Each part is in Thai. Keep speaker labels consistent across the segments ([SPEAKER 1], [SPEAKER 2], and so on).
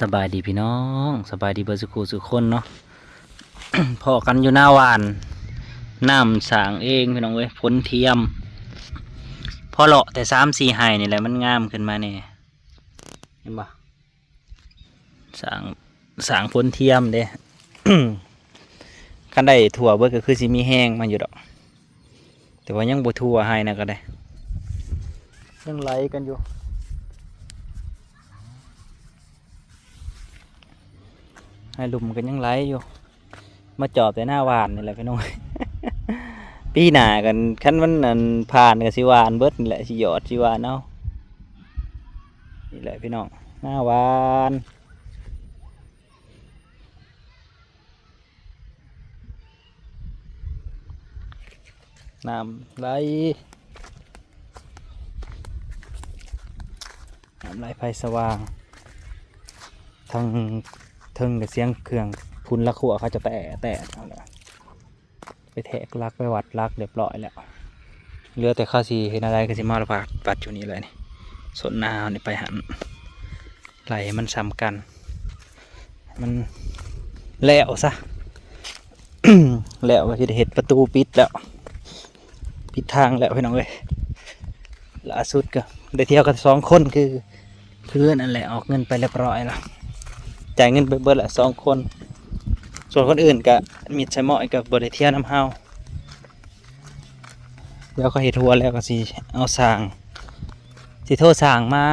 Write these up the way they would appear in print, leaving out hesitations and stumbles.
[SPEAKER 1] สบายดีพี่น้องสบายดีเบอร์สุขุสุขคนเนาะ พอกันอยู่หน้าวานน้ำสางเองพี่น้องเว้ยพ้นเทียมพอเลาะแต่3-4ไห่นี่แหละมันงามขึ้นมาเนี่ยเห็นปะสางพ้นเทียมเด้ คันได้ถั่วเบิดก็คือสิมีแห้งมาอยู่ดอกแต่ว่ายังบ่ทั่วไห่นะก็ได้ยังไหลกันอยู่ให้ลุมกันยังไหลอยู่มาจอบแต่หน้าหวานนี่แหละพี่น้อง ปีหน้ากันคันมันผ่านกับสิหวานเบิดนี่แหละสิหยอดสิหวานเอานี่แหละพี่น้องหน้าหวานน้ำไหลไฟสว่างทางเทิงกับเสียงเครื่องพุนละขัวเขาจะแต่เอาละไปแทกลักไปวัดลักเรียบร้อยแล้วเหลือแต่ข้าวสีเห็นอะไรก็สิมาละปัดอยู่นี่เลยนี่สนนาเนี่ยไปหันไหลมันซ้ำกันมันแล้วซะ แล้วก็จะเห็นประตูปิดแล้วปิดทางแล้วพี่น้องเลยล่าสุดก็ได้เที่ยวกัน2 คนคือเพื่อนนั่นแหละออกเงินไปเรียบร้อยแล้วจ่ายเงินไปเบิดละ2 คนส่วนคนอื่นก็มีใช้หม้อกับบริเที่ยวน้ำเฮาแล้วก็เห็ดทัวแล้วก็สิเอาสางสิโทษสางมา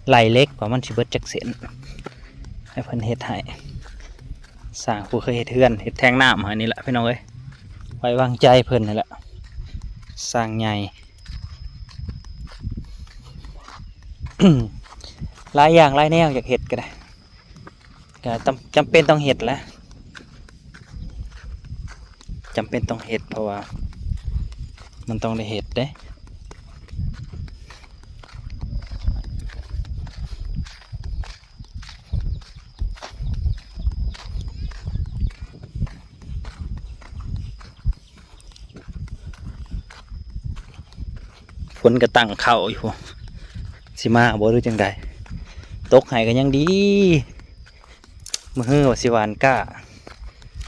[SPEAKER 1] ไหลเล็กกว่ามันสิเบิดจักเส้นให้เพิ่นเห็ดให้สางผู้เคยเห็ดเทือนเห็ดแทงน้ำอันนี้แหละพี่น้องเอ้ยไว้วางใจเพิ่นนี่แหละสางใหญ่ หลายอย่างหลายแนวอยากเห็ดก็ได้ก็จำเป็นต้องเห็ดแหละจำเป็นต้องเห็ดเพราะว่ามันต้องได้เห็ดเด้ฝนก็ตั้งเข่าอยู่สิมาบ่รู้จังใดตกไห้ก็ยังดีมือฮื้อว่าสิหวานก้า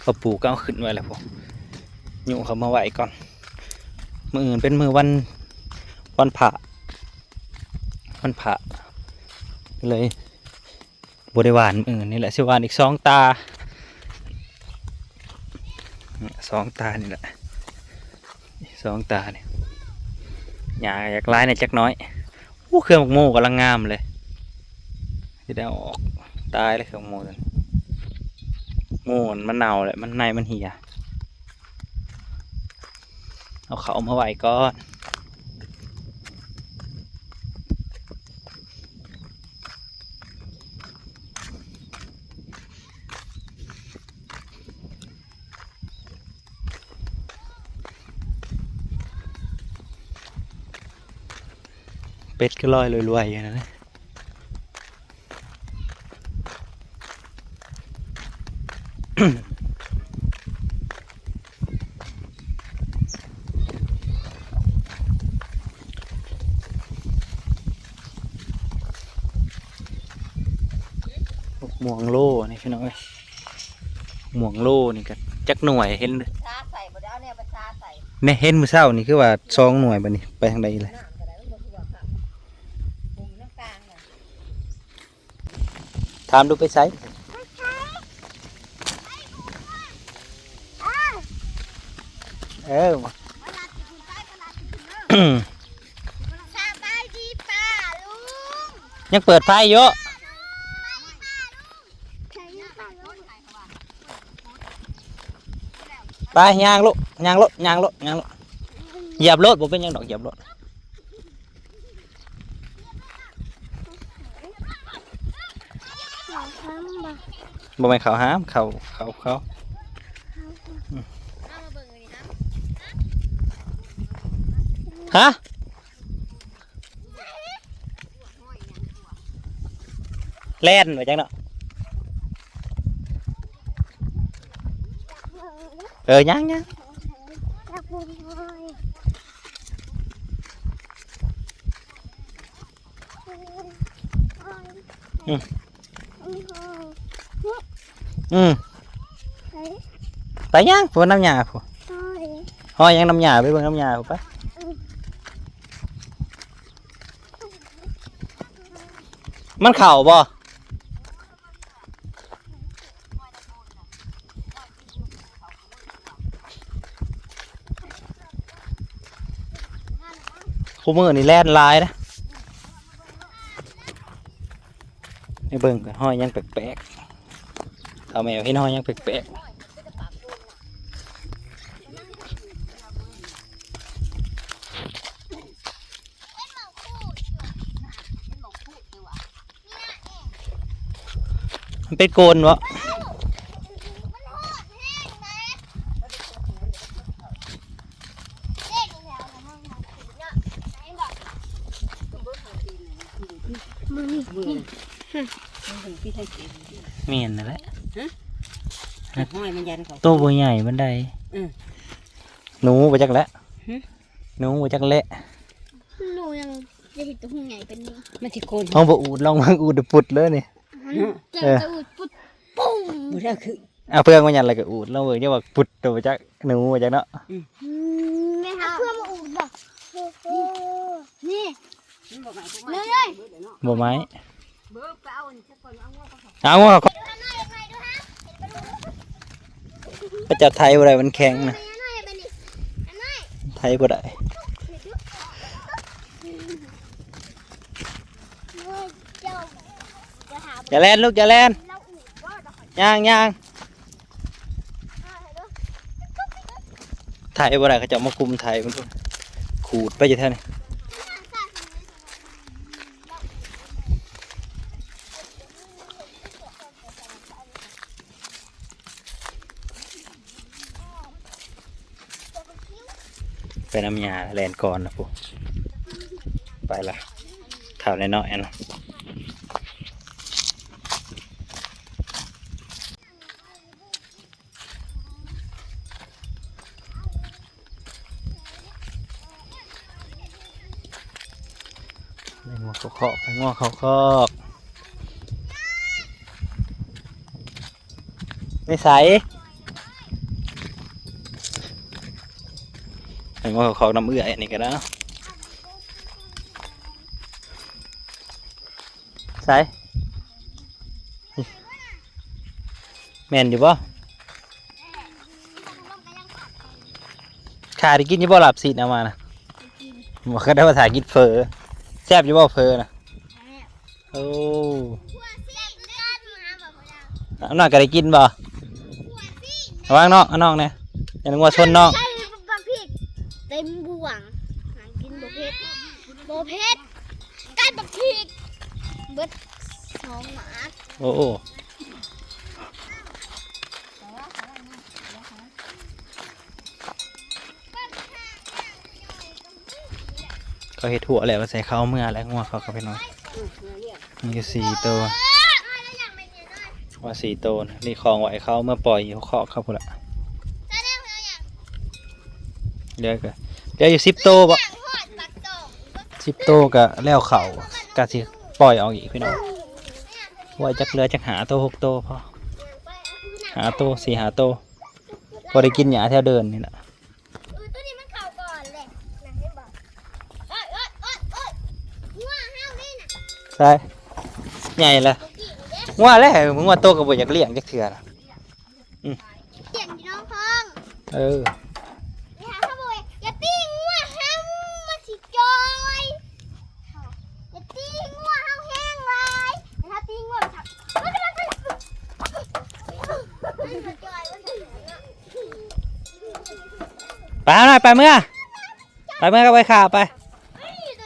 [SPEAKER 1] เขาปลูกก็เอาขึ้นไว้แล้วพวกอยู่เขามาไหวก่อนมืออื่นเป็นมือวันผ่าเลยบริวารอื่นนี่แหละสิหวานอีก2 ตา2 ตานี่แหละ2 ตาเนี่ยหญ้าอยากไล่ในจักน้อยเครื่องโม่กำลังงามเลยที่ได้ออกตายเลยเครื่องโม่มันเน่าเลยมันในมันเหี่ยเอาเขามาไหวก่อนเป็ดก็ลอยรวยๆอย่างนั้นเลยหม่วงโล่นี่พี่น้องเอ้ยหม่วงโล่นี่ก็จักหน่วยเห็นเลยเนี่ยเห็นมือเศร้านี่คือว่า2 หน่วยบัดนี้ไปทางใดเลยถามดูไปไสยังเปิดไฟเยอะไปย่างลูกเหยียบรถผมเป็นยังดอกเหยียบรถบ่ไม่เขาห้ามเขาฮะแล่นไปจังเนาะยัง ไปยังพวกน้ำยาพวกห้อยยังน้ำยาไปเบิ่งน้ำยาพวกปะมันเข่าบ่คู่มือนี่แล่นลายนะให้เบิ่งกันห้อยยังแปลกๆเอาแมวให้ห้อยยังแปลกๆมันเป็นโกนวะเมียนนั่นแหละ
[SPEAKER 2] ห้อยมันยันเขา
[SPEAKER 1] ตัวบัวใหญ่บันไดหนูไปจักแล้วหนูไปจักเละ
[SPEAKER 3] หนูยังจะเห็นตัวหุ่นใหญ่เป็นนี้
[SPEAKER 2] มันที่โกน
[SPEAKER 1] ลองบ่อูดลองมาอูดปุดเลยนี่
[SPEAKER 3] เจอจะอุดปุ๊บปุ้ง
[SPEAKER 2] บุได้คือ
[SPEAKER 1] เอาเพื่อนมาหยันอะไรกับอูดเราเบิ่งจะว่าปุดตัวไปจักหนูไปจักเนาะ
[SPEAKER 3] ไม่หาเพื่อนมาอุดบอกนี่เลย
[SPEAKER 1] บ่ไม้
[SPEAKER 2] เบิกไปเอาสักคนเอาว่าเขา
[SPEAKER 1] เอาว่าเขาจะไทยบ่ได้มันแข็งนะไทยบ่ได้อย่าแล่นลูกอย่าแล่นย่างไทยบ่ได้เขาจะมาคุมไทยมันขูดไปจะเท่านี้ไปน้ำยาแลนก่อนนะปุ๊ไปละข่าวน้อยๆนะไปงัวเขาคอกไปงัวเขาคอกไม่ใสไปงัวเขาคอกน้ำเอื้อยนี่กันนะใส่แม่นอยู่ป่ะขาได้กินยี่บ่หลับสิเอามานะบอกก็ได้ว่าถ่ายกินเฟอแซ่บอยู่บ่เฟอนะโอ้เอาหน่อยก็ได้กินบ่ระวังน้องเอาน้องเนี่ยอย่านึกว่าชนน้อง
[SPEAKER 3] ใช่บักพริกเต็มบ่วงหากินบ่เผ็ดกันบักพริกเบิด2 หมา
[SPEAKER 1] โอ้โอ้ก็เห็ดถั่วแล้วใส่ข้าวเมื่อแล้วงัวเขาไปหน่อยนี่ก็4 ตัวว่า4 ตัวนะนี่คลองไว้เขาเมื่อปล่อยเขาเคาะเขาพุ่นละเดี๋ยวอยู่10 ตัวบ่10 ตัวก็แล้วเขากะสิปล่อยเอาอีกพี่น้องไว้จักเรือจักหาตัว6 ตัวพอหาตัว4 หาตัวพอได้กินหญ้าแถวเดินนี่แหละ
[SPEAKER 3] ตัวนี้มันเข่าก่อนเลยนะให้บอกงัวห้าวนี่น่ะ
[SPEAKER 1] ใช่ใหญ่ละงัวแล้วมึงว่าโตกับบ่อยากเลี้ยงจักเถื่อนะ
[SPEAKER 3] เสียงพี่น้องพ้อง
[SPEAKER 1] เออ
[SPEAKER 3] นี่ค่ะพ่อบุยอย่าตีงัวห้าวมาสิจอยอย่าตีงัวห้าวแห้งเลยถ้าตีงัวมันทับจอยมันถึง
[SPEAKER 1] ไปหน่อยไปเมื่อก็ไปขาไป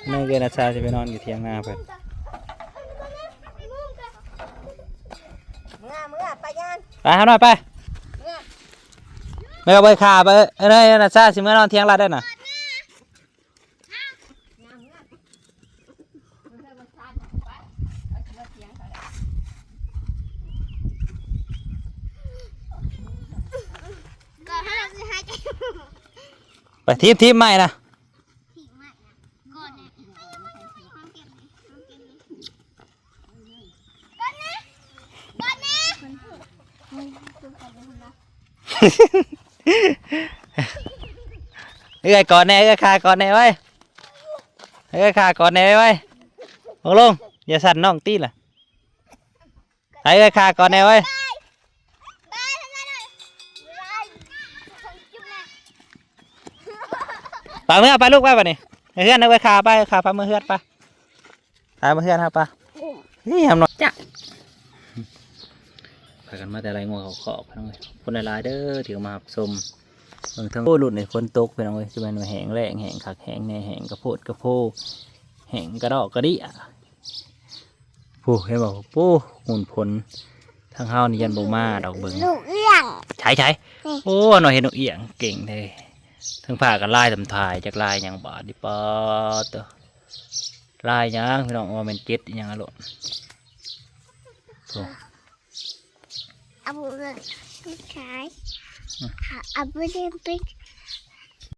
[SPEAKER 1] เมื่อเกินอาชาจะไปนอนอยู่เที่ยงหน้าเพื่อน
[SPEAKER 2] เมื่อไปยัน
[SPEAKER 1] ไปหน่อยไปเมื่อก็ไปขาไปเอ้ยอาชาสิเมื่อนอนเที่ยงรัดได้น่ะไปทีมใหม่นะ เอ้ยก่อนแน่เอ้ยขาก่อนแน่ไว้เอ้ยขาก่อนแน่ไว้ลงอย่าสั่นน้องตีล่ะเอ้ยขาก่อนแน่ไว้ปาเมื่อไปลูกไปป่ะนี่เฮือนเอาไว้ขาไปขาปาเมื่อเฮือนไปตายเมื่อเฮือนครับปะนี่ทำหน่อยจ้ะพากันมาแต่ไรงัวเขาขอบทั้งเลยคนหลายๆเด้อที่มาชมเบิ่งทั้งโอ้หลุดในคนตกไปน้องเลยจะเป็นแห้งแรงแห้งขักแห้งแน่แห้งกระโพดกระโพแห้งกระดอกกระดิอ่ะผู้เห็นบอกผู้หุ่นผลทั้งเฮานี่ยันโบมาดอกเบิ่ง
[SPEAKER 3] ลูกเอื้อง
[SPEAKER 1] ใช่โอ้หน่อยเห็นนกเอียงเก่งเลยทั้งผ่ากันลายทำทายจากลายอย่างบาดดิปอตัวลายอย่างพี่น้องว่าเป็นเจ็ดอย่างอร่อย
[SPEAKER 3] เอาบุญขายเอาบุญเป็น